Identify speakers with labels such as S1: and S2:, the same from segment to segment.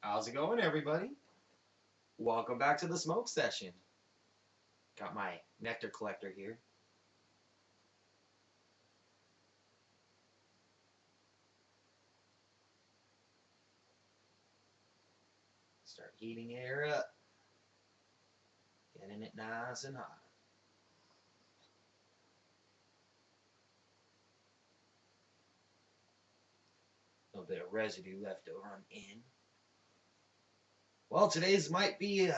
S1: How's it going, everybody? Welcome back to the smoke session. Got my nectar collector here. Start heating air up, getting it nice and hot. A little bit of residue left over on the end. Well, today's might be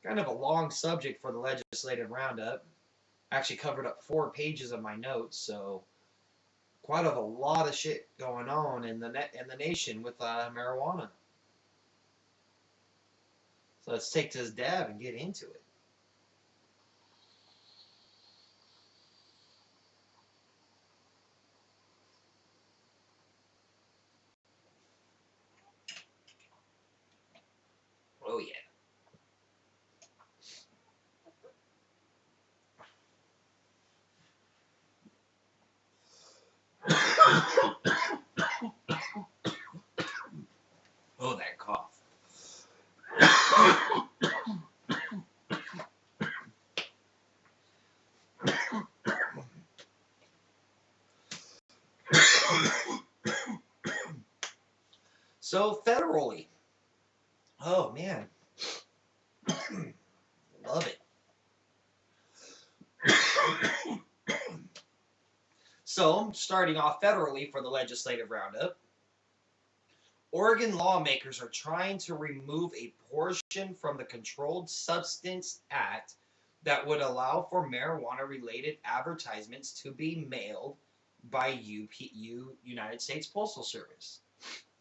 S1: kind of a long subject for the legislative roundup. Actually covered up 4 pages of my notes, so quite a lot of shit going on in the nation with marijuana. So let's take this dab and get into it. Oh yeah. Oh, that cough. So federally, oh man, love it. So starting off federally for the legislative roundup, Oregon lawmakers are trying to remove a portion from the Controlled Substance Act that would allow for marijuana-related advertisements to be mailed by United States Postal Service.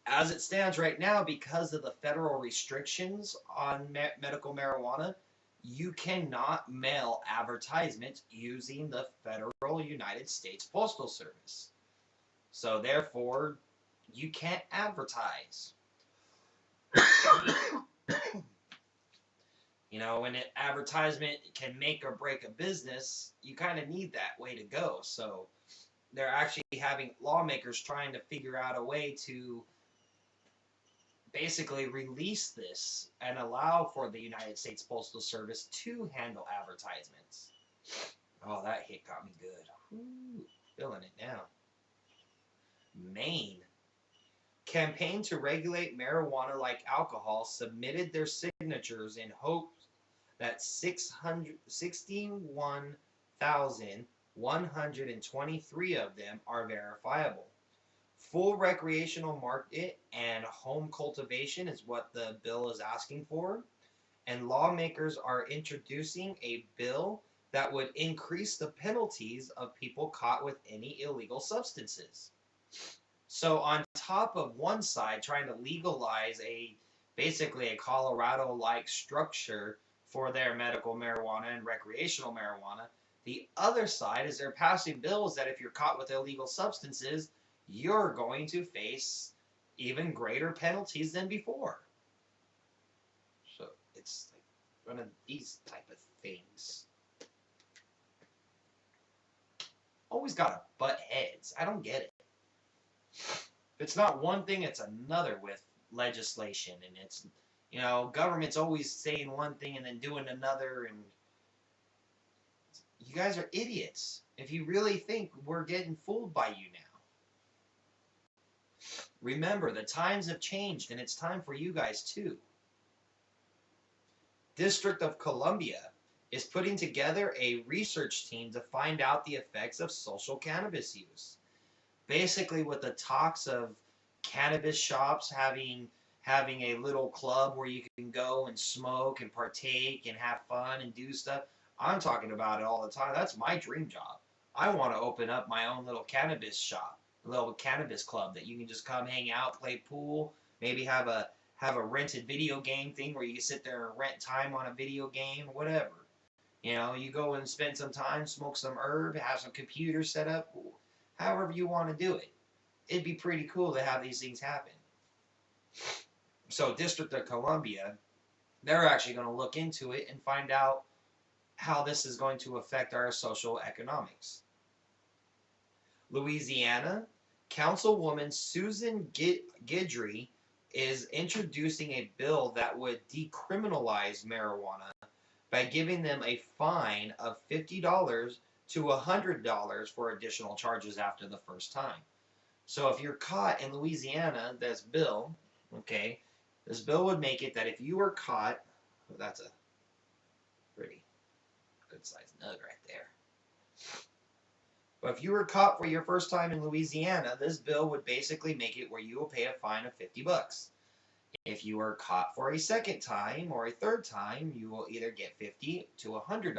S1: As it stands right now, because of the federal restrictions on medical marijuana, you cannot mail advertisements using the federal United States Postal Service. So therefore, you can't advertise. You know, when an advertisement can make or break a business, you kind of need that way to go. So they're actually having lawmakers trying to figure out a way to basically release this and allow for the United States Postal Service to handle advertisements. Oh, that hit got me good. Ooh, feeling it now. Maine. Campaign to regulate marijuana like alcohol submitted their signatures in hopes that 61,123 of them are verifiable. Full recreational market and home cultivation is what the bill is asking for. And lawmakers are introducing a bill that would increase the penalties of people caught with any illegal substances. So on top of one side trying to legalize basically a Colorado-like structure for their medical marijuana and recreational marijuana, the other side is they're passing bills that if you're caught with illegal substances, you're going to face even greater penalties than before. So it's like one of these type of things. Always gotta butt heads. I don't get it. If it's not one thing, it's another with legislation, and it's, you know, government's always saying one thing and then doing another, and you guys are idiots if you really think we're getting fooled by you now. Remember, the times have changed, and it's time for you guys too. District of Columbia is putting together a research team to find out the effects of social cannabis use. Basically, with the talks of cannabis shops having a little club where you can go and smoke and partake and have fun and do stuff, I'm talking about it all the time. That's my dream job. I want to open up my own little cannabis shop, a little cannabis club that you can just come hang out, play pool, maybe have a rented video game thing where you can sit there and rent time on a video game, whatever. You know, you go and spend some time, smoke some herb, have some computers set up, however you want to do it. It'd be pretty cool to have these things happen. So District of Columbia, they're actually going to look into it and find out how this is going to affect our social economics. Louisiana, Councilwoman Susan Guidry is introducing a bill that would decriminalize marijuana by giving them a fine of $50 to $100 for additional charges after the first time. So if you're caught in Louisiana, this bill, okay, this bill would make it that if you were caught, oh, that's a pretty good sized nug right there. But if you were caught for your first time in Louisiana, this bill would basically make it where you will pay a fine of $50. If you are caught for a second time or a third time, you will either get $50 to $100.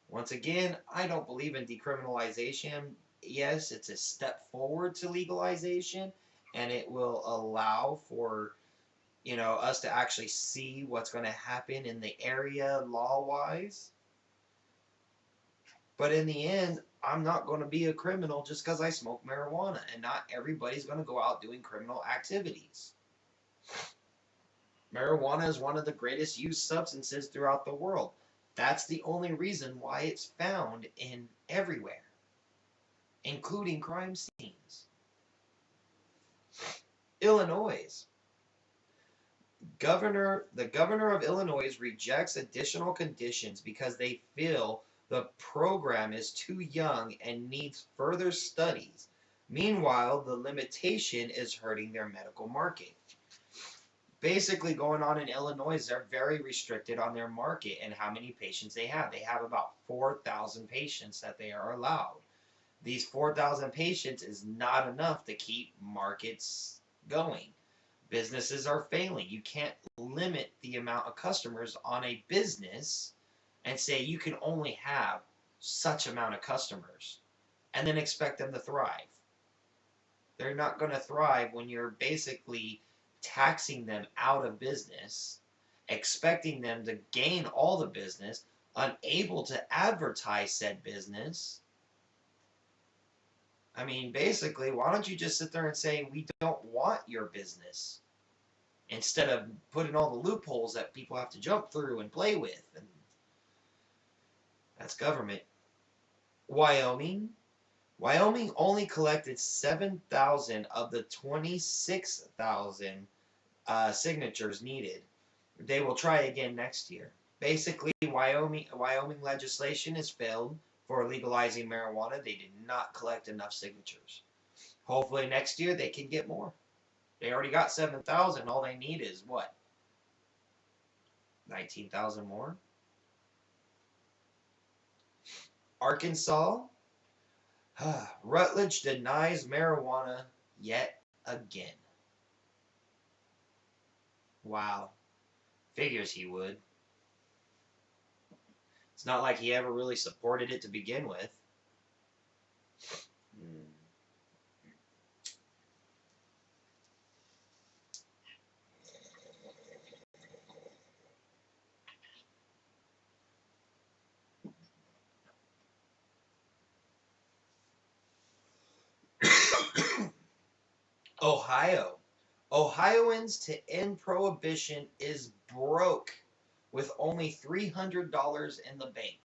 S1: Once again, I don't believe in decriminalization. Yes, it's a step forward to legalization, and it will allow for us to actually see what's going to happen in the area law-wise. But in the end, I'm not going to be a criminal just because I smoke marijuana, and not everybody's going to go out doing criminal activities. Marijuana is one of the greatest used substances throughout the world. That's the only reason why it's found in everywhere, including crime scenes. Illinois. The governor of Illinois rejects additional conditions because they feel the program is too young and needs further studies. Meanwhile, the limitation is hurting their medical market. Basically, going on in Illinois, they're very restricted on their market and how many patients they have. They have about 4,000 patients that they are allowed. These 4,000 patients is not enough to keep markets going. Businesses are failing. You can't limit the amount of customers on a business and say you can only have such amount of customers and then expect them to thrive. They're not going to thrive when you're basically taxing them out of business, expecting them to gain all the business, unable to advertise said business. I mean, basically, why don't you just sit there and say, we don't want your business, instead of putting all the loopholes that people have to jump through and play with. And that's government. Wyoming. Wyoming only collected 7,000 of the 26,000 signatures needed. They will try again next year. Basically, Wyoming legislation has failed for legalizing marijuana. They did not collect enough signatures. Hopefully next year they can get more. They already got 7,000. All they need is what? 19,000 more? Arkansas. Rutledge denies marijuana yet again. Wow. Figures he would. It's not like he ever really supported it to begin with. Ohio. Ohioans to end prohibition is broke with only $300 in the bank.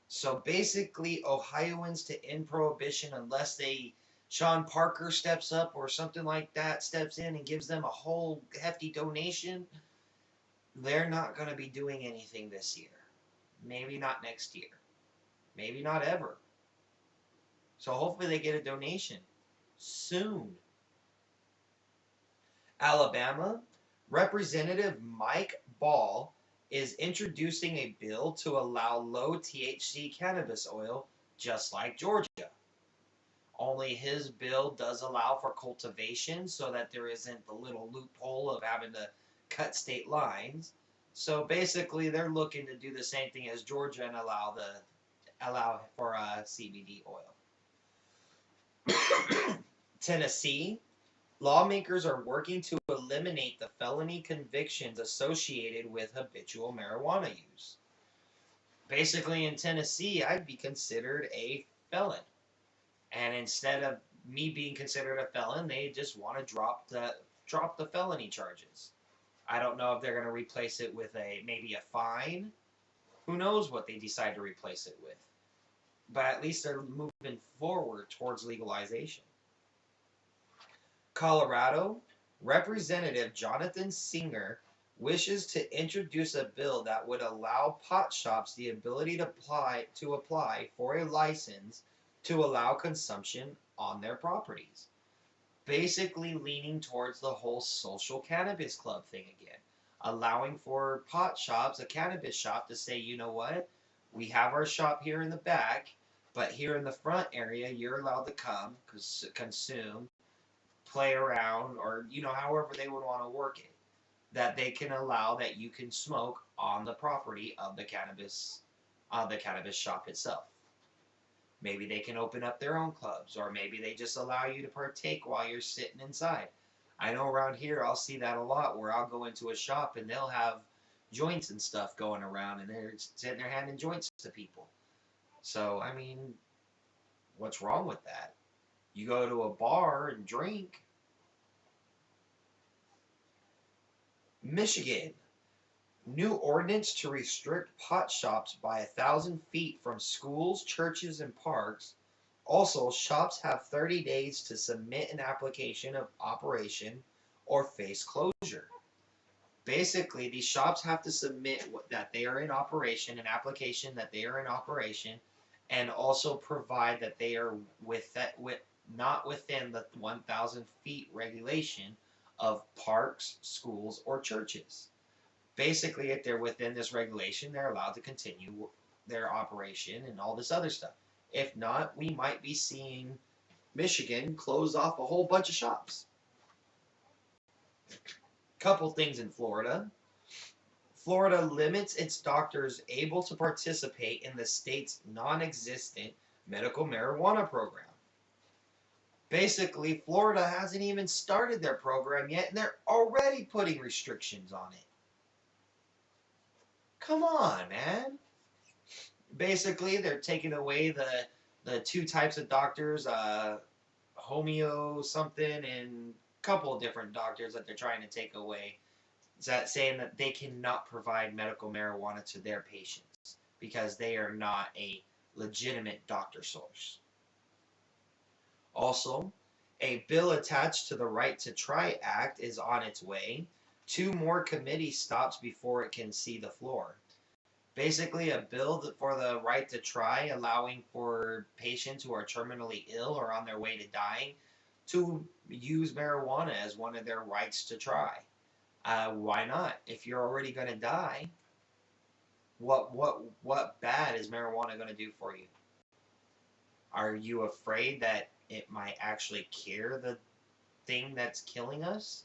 S1: So basically, Ohioans to end prohibition, unless Sean Parker steps up or something like that, steps in and gives them a whole hefty donation, they're not going to be doing anything this year. Maybe not next year. Maybe not ever. So hopefully they get a donation soon. Alabama, Representative Mike Ball is introducing a bill to allow low THC cannabis oil, just like Georgia. Only his bill does allow for cultivation so that there isn't the little loophole of having to cut state lines. So basically, they're looking to do the same thing as Georgia and allow for CBD oil. Tennessee. Lawmakers are working to eliminate the felony convictions associated with habitual marijuana use. Basically, in Tennessee, I'd be considered a felon. And instead of me being considered a felon, they just want to drop the felony charges. I don't know if they're going to replace it with maybe a fine. Who knows what they decide to replace it with. But at least they're moving forward towards legalization. Colorado, Representative Jonathan Singer wishes to introduce a bill that would allow pot shops the ability to apply for a license to allow consumption on their properties. Basically leaning towards the whole social cannabis club thing again, allowing for pot shops, a cannabis shop, to say, you know what, we have our shop here in the back, but here in the front area, you're allowed to come, consume, play around, or however they would want to work it. That they can allow that you can smoke on the property of the cannabis shop itself. Maybe they can open up their own clubs, or maybe they just allow you to partake while you're sitting inside. I know around here I'll see that a lot where I'll go into a shop and they'll have joints and stuff going around and they're sitting there handing joints to people. So, I mean, what's wrong with that? You go to a bar and drink. Michigan. New ordinance to restrict pot shops by 1,000 feet from schools, churches, and parks. Also, shops have 30 days to submit an application of operation or face closure. Basically, these shops have to submit that they are in operation, an application that they are in operation, and also provide that they are not within the 1,000 feet regulation of parks, schools, or churches. Basically, if they're within this regulation, they're allowed to continue their operation and all this other stuff. If not, we might be seeing Michigan close off a whole bunch of shops. Couple things in Florida. Florida limits its doctors able to participate in the state's non-existent medical marijuana program. Basically, Florida hasn't even started their program yet, and they're already putting restrictions on it. Come on, man. Basically, they're taking away the two types of doctors, homeo something, and a couple of different doctors that they're trying to take away. Is that saying that they cannot provide medical marijuana to their patients because they are not a legitimate doctor source. Also, a bill attached to the Right to Try Act is on its way. Two more committee stops before it can see the floor. Basically, a bill for the right to try, allowing for patients who are terminally ill or on their way to dying to use marijuana as one of their rights to try. Why not? If you're already going to die, what bad is marijuana going to do for you? Are you afraid that it might actually cure the thing that's killing us?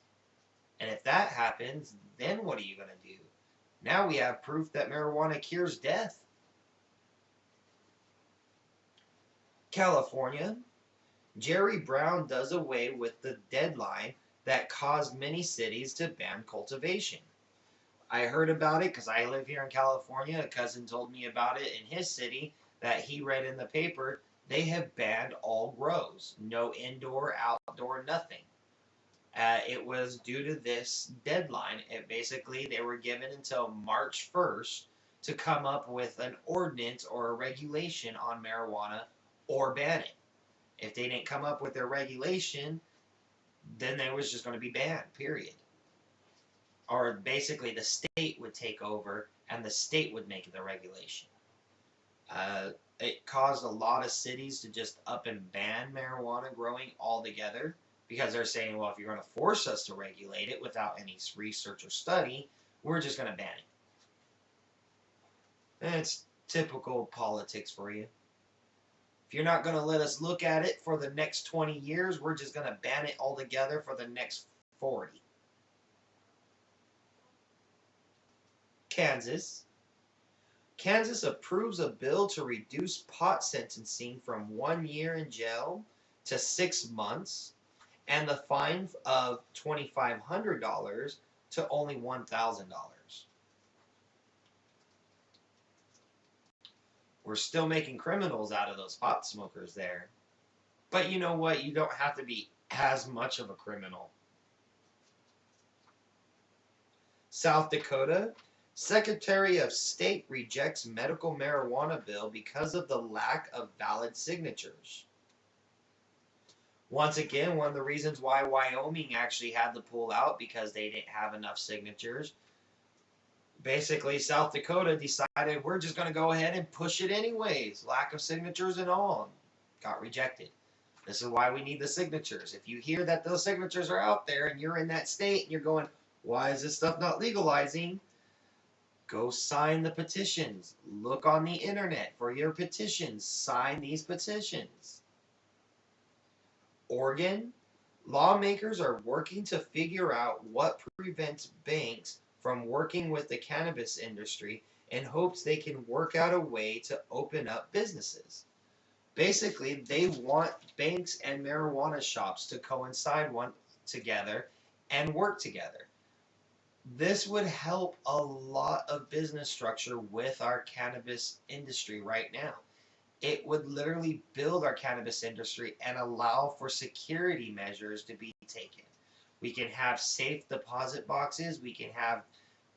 S1: And if that happens, then what are you going to do? Now we have proof that marijuana cures death. California. Jerry Brown does away with the deadline that caused many cities to ban cultivation. I heard about it because I live here in California. A cousin told me about it in his city that he read in the paper. They have banned all grows. No indoor, outdoor, nothing. It was due to this deadline. They were given until March 1st to come up with an ordinance or a regulation on marijuana or ban it. If they didn't come up with their regulation, then they was just going to be banned, period. Or basically the state would take over and the state would make the regulation. It caused a lot of cities to just up and ban marijuana growing altogether because they're saying, well, if you're going to force us to regulate it without any research or study, we're just going to ban it. And it's typical politics for you. If you're not going to let us look at it for the next 20 years, we're just going to ban it altogether for the next 40. Kansas. Kansas approves a bill to reduce pot sentencing from 1 year in jail to 6 months and the fine of $2,500 to only $1,000. We're still making criminals out of those pot smokers there. But you know what? You don't have to be as much of a criminal. South Dakota. Secretary of State rejects medical marijuana bill because of the lack of valid signatures. Once again, one of the reasons why Wyoming actually had to pull out because they didn't have enough signatures. Basically, South Dakota decided we're just going to go ahead and push it anyways. Lack of signatures and all. Got rejected. This is why we need the signatures. If you hear that those signatures are out there and you're in that state and you're going, why is this stuff not legalizing? Go sign the petitions. Look on the internet for your petitions. Sign these petitions. Oregon, lawmakers are working to figure out what prevents banks from working with the cannabis industry in hopes they can work out a way to open up businesses. Basically, they want banks and marijuana shops to coincide one together and work together. This would help a lot of business structure with our cannabis industry right now. It would literally build our cannabis industry and allow for security measures to be taken. We can have safe deposit boxes, we can have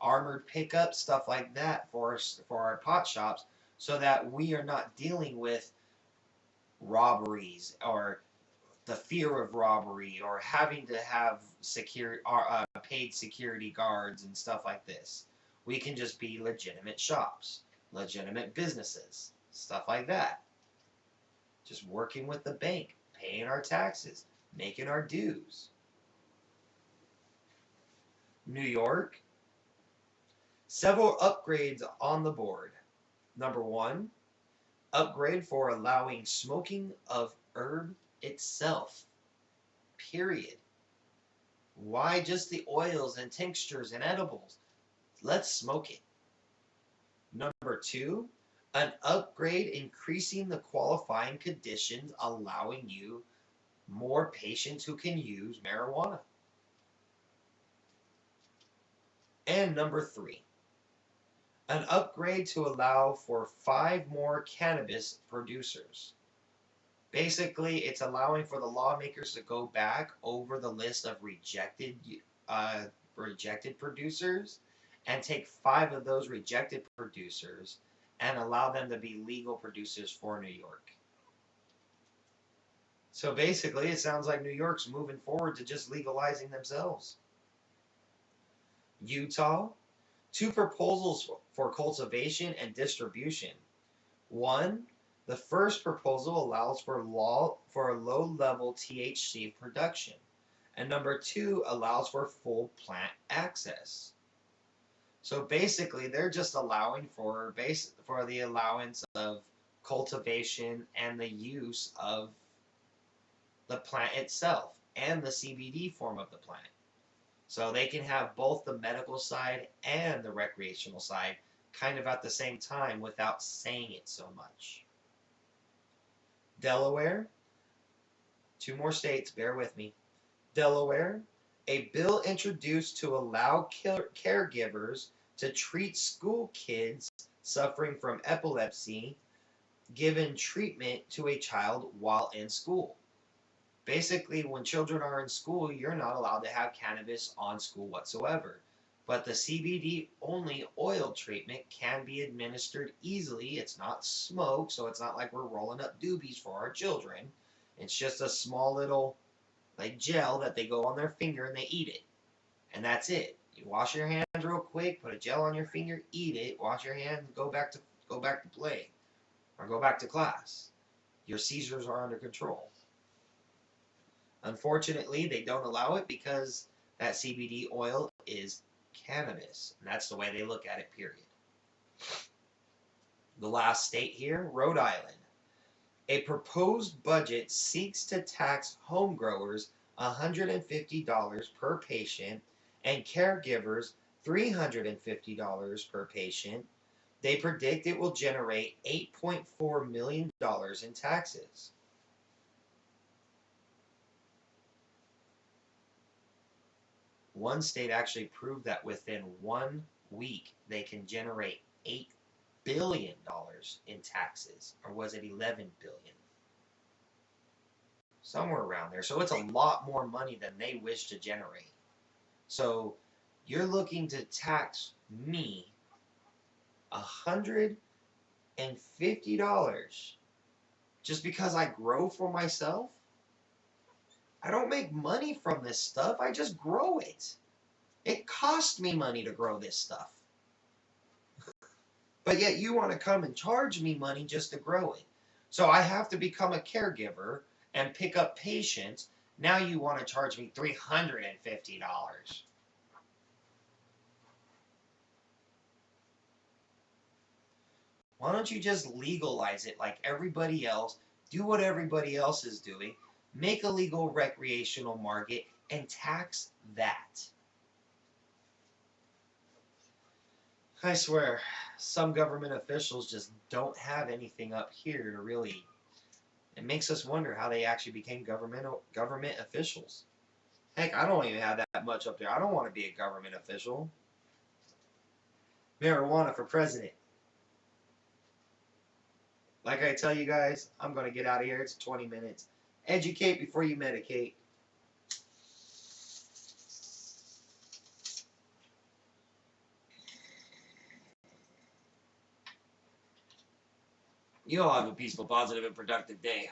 S1: armored pickups, stuff like that for our pot shops, so that we are not dealing with robberies or the fear of robbery or having to have paid security guards and stuff like this. We can just be legitimate shops, legitimate businesses, stuff like that. Just working with the bank, paying our taxes, making our dues. New York, several upgrades on the board. Number one, upgrade for allowing smoking of herb itself. Period. Why just the oils and tinctures and edibles? Let's smoke it. Number two, an upgrade increasing the qualifying conditions, allowing you more patients who can use marijuana. And number three, an upgrade to allow for 5 more cannabis producers. Basically, it's allowing for the lawmakers to go back over the list of rejected producers and take 5 of those rejected producers and allow them to be legal producers for New York. So basically, it sounds like New York's moving forward to just legalizing themselves. Utah, 2 proposals for cultivation and distribution. One, the first proposal allows for a low-level THC production, and number 2 allows for full plant access. So basically, they're just allowing for the allowance of cultivation and the use of the plant itself and the CBD form of the plant. So they can have both the medical side and the recreational side kind of at the same time without saying it so much. Delaware, 2 more states, bear with me. Delaware, a bill introduced to allow caregivers to treat school kids suffering from epilepsy given treatment to a child while in school. Basically, when children are in school, you're not allowed to have cannabis on school whatsoever. But the CBD only oil treatment can be administered easily. It's not smoke, so it's not like we're rolling up doobies for our children. It's just a small little like gel that they go on their finger and they eat it. And that's it. You wash your hands real quick, put a gel on your finger, eat it, wash your hands, go back to play or go back to class. Your seizures are under control. Unfortunately, they don't allow it because that CBD oil is cannabis. And that's the way they look at it, period. The last state here, Rhode Island. A proposed budget seeks to tax home growers $150 per patient and caregivers $350 per patient. They predict it will generate $8.4 million in taxes. One state actually proved that within 1 week they can generate $8 billion in taxes. Or was it 11 billion? Somewhere around there. So it's a lot more money than they wish to generate. So you're looking to tax me $150 just because I grow for myself? I don't make money from this stuff. I just grow it. It cost me money to grow this stuff. But yet you want to come and charge me money just to grow it. So I have to become a caregiver and pick up patients. Now you want to charge me $350. Why don't you just legalize it like everybody else? Do what everybody else is doing. Make a legal recreational market and tax that. I swear, some government officials just don't have anything up here to really. It makes us wonder how they actually became government officials. Heck, I don't even have that much up there. I don't want to be a government official. Marijuana for president. Like I tell you guys, I'm going to get out of here. It's 20 minutes. Educate before you medicate. You all have a peaceful, positive, and productive day.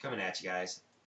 S1: Coming at you guys.